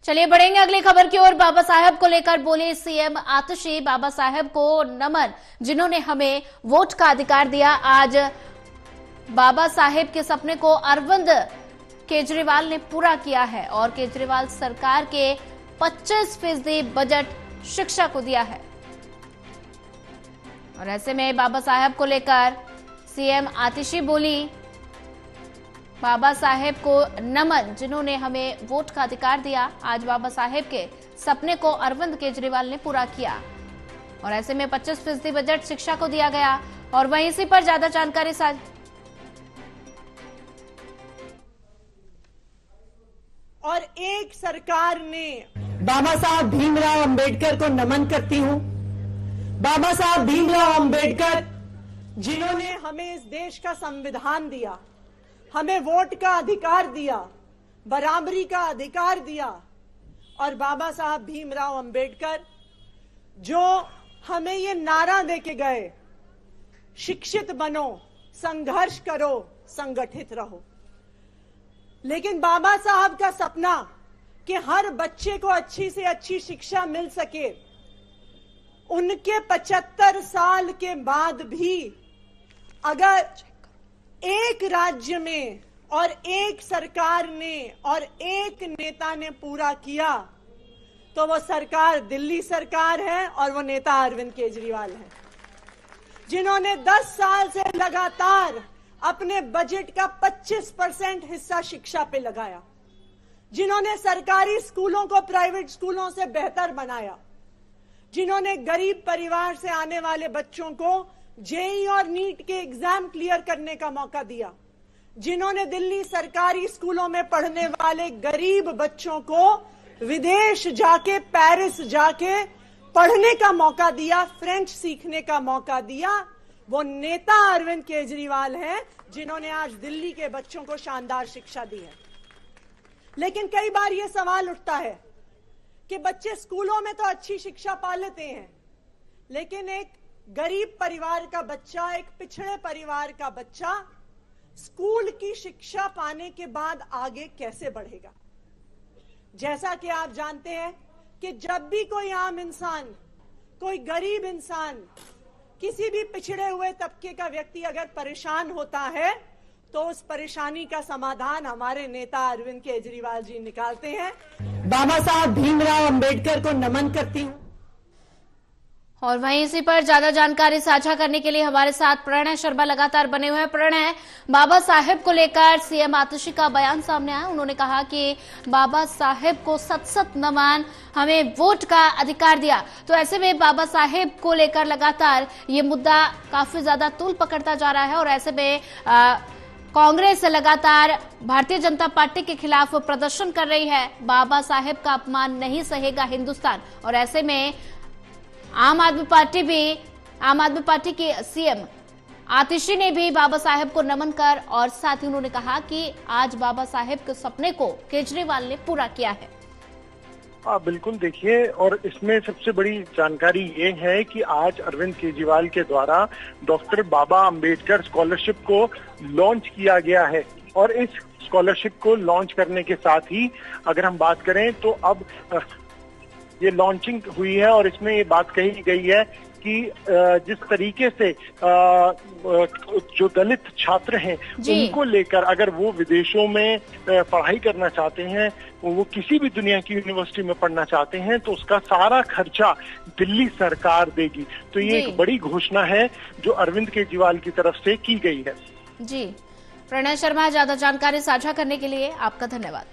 चलिए बढ़ेंगे अगली खबर की ओर। बाबा साहेब को लेकर बोले सीएम आतिशी, बाबा साहेब को नमन जिन्होंने हमें वोट का अधिकार दिया। आज बाबा साहेब के सपने को अरविंद केजरीवाल ने पूरा किया है और केजरीवाल सरकार के 25% बजट शिक्षा को दिया है। और ऐसे में बाबा साहेब को लेकर सीएम आतिशी बोली, बाबा साहेब को नमन जिन्होंने हमें वोट का अधिकार दिया। आज बाबा साहेब के सपने को अरविंद केजरीवाल ने पूरा किया और ऐसे में 25% बजट शिक्षा को दिया गया। और वहीं इसी पर ज्यादा जानकारी और एक सरकार ने बाबा साहब भीमराव अंबेडकर को नमन करती हूं। बाबा साहब भीमराव अंबेडकर जिन्होंने हमें इस देश का संविधान दिया, हमें वोट का अधिकार दिया, बराबरी का अधिकार दिया। और बाबा साहब भीमराव अंबेडकर जो हमें ये नारा देके गए, शिक्षित बनो, संघर्ष करो, संगठित रहो। लेकिन बाबा साहब का सपना कि हर बच्चे को अच्छी से अच्छी शिक्षा मिल सके, उनके 75 साल के बाद भी अगर एक राज्य में और एक सरकार ने और एक नेता ने पूरा किया तो वो सरकार दिल्ली सरकार है और वो नेता अरविंद केजरीवाल है, जिन्होंने 10 साल से लगातार अपने बजट का 25% हिस्सा शिक्षा पे लगाया, जिन्होंने सरकारी स्कूलों को प्राइवेट स्कूलों से बेहतर बनाया, जिन्होंने गरीब परिवार से आने वाले बच्चों को जेईई और नीट के एग्जाम क्लियर करने का मौका दिया, जिन्होंने दिल्ली सरकारी स्कूलों में पढ़ने वाले गरीब बच्चों को विदेश जाके, पेरिस जाके पढ़ने का मौका दिया, फ्रेंच सीखने का मौका दिया, वो नेता अरविंद केजरीवाल हैं, जिन्होंने आज दिल्ली के बच्चों को शानदार शिक्षा दी है। लेकिन कई बार ये सवाल उठता है कि बच्चे स्कूलों में तो अच्छी शिक्षा पा लेते हैं, लेकिन एक गरीब परिवार का बच्चा, एक पिछड़े परिवार का बच्चा स्कूल की शिक्षा पाने के बाद आगे कैसे बढ़ेगा। जैसा कि आप जानते हैं कि जब भी कोई आम इंसान, कोई गरीब इंसान, किसी भी पिछड़े हुए तबके का व्यक्ति अगर परेशान होता है तो उस परेशानी का समाधान हमारे नेता अरविंद केजरीवाल जी निकालते हैं। बाबा साहब भीमराव अंबेडकर को नमन करती हूं। और वहीं इसी पर ज्यादा जानकारी साझा करने के लिए हमारे साथ प्रणय शर्मा लगातार बने हुए हैं। प्रणय, बाबा साहेब को लेकर सीएम आतिशी का बयान सामने आया। उन्होंने कहा कि बाबा साहेब को सत नमन, हमें वोट का अधिकार दिया। तो ऐसे में बाबा साहेब को लेकर लगातार ये मुद्दा काफी ज्यादा तूल पकड़ता जा रहा है और ऐसे में कांग्रेस लगातार भारतीय जनता पार्टी के खिलाफ प्रदर्शन कर रही है। बाबा साहेब का अपमान नहीं सहेगा हिंदुस्तान। और ऐसे में आम आदमी पार्टी के सीएम आतिशी ने भी बाबा साहेब को नमन कर और साथ ही उन्होंने कहा कि आज बाबा साहेब के सपने को केजरीवाल ने पूरा किया है। बिल्कुल, देखिए, और इसमें सबसे बड़ी जानकारी ये है कि आज अरविंद केजरीवाल के द्वारा डॉक्टर बाबा अंबेडकर स्कॉलरशिप को लॉन्च किया गया है। और इस स्कॉलरशिप को लॉन्च करने के साथ ही अगर हम बात करें तो अब ये लॉन्चिंग हुई है और इसमें ये बात कही गई है कि जिस तरीके से जो दलित छात्र हैं उनको लेकर अगर वो विदेशों में पढ़ाई करना चाहते हैं, वो किसी भी दुनिया की यूनिवर्सिटी में पढ़ना चाहते हैं, तो उसका सारा खर्चा दिल्ली सरकार देगी। तो ये एक बड़ी घोषणा है जो अरविंद केजरीवाल की तरफ से की गई है। जी, प्रणय शर्मा, ज्यादा जानकारी साझा करने के लिए आपका धन्यवाद।